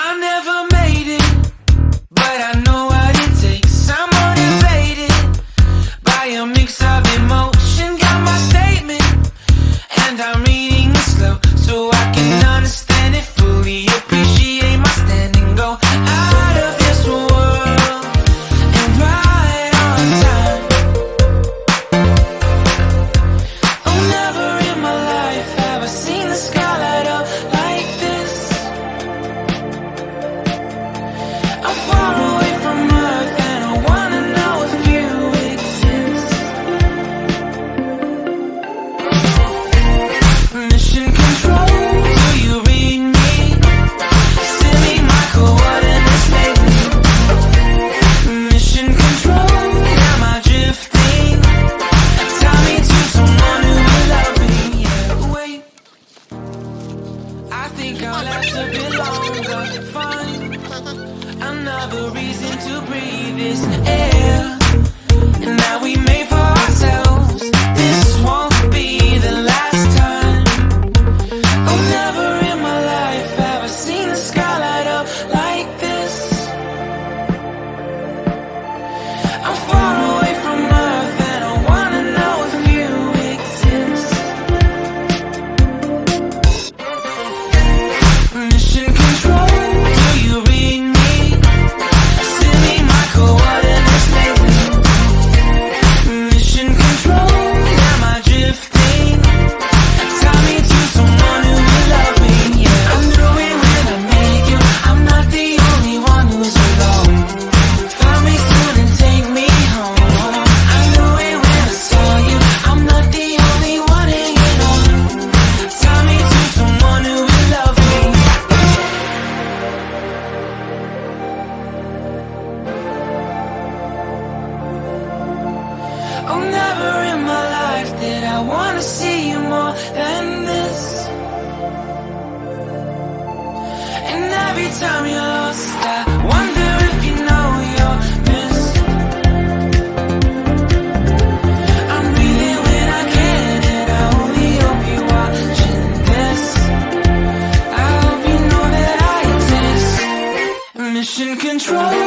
I never made it, but I know what it takes. I'm motivated by a mix of emotion. Got my statement, and I'm reading it slow so I can understand it fully. Appreciate my stand and go out of this world and right on time. Oh, never in my life have I seen the sky light up like this. I'm far away from Earth and I wanna know if you exist. Mission control, do you read me? Send me my coordinates lately. Mission control, am I drifting? Tie me to someone who will love me. Yeah, wait, I think I'll last a bit longer. Fine, another reason to breathe this air. And that we made for ourselves. This won't be the last time. Oh, never in my life have I seen the sky light up like this. I'm far away from Earth and I wanna know if you exist. Mission control, do you read me? Send me my coordinates lately. Mission control, am I drifting? Tie me to someone who will love me. Yeah, I knew it when I met you. I'm not the only one who's alone. Find me soon and take me home. I knew it when I saw you. I'm not the only one hanging on. Tie me to someone who will love me. Oh, never in my life did I wanna see you more than this. And every time you're lost, I wonder if you know you're missed. I'm breathing when I can, and I only hope you're watching this. I hope you know that I exist. Mission control.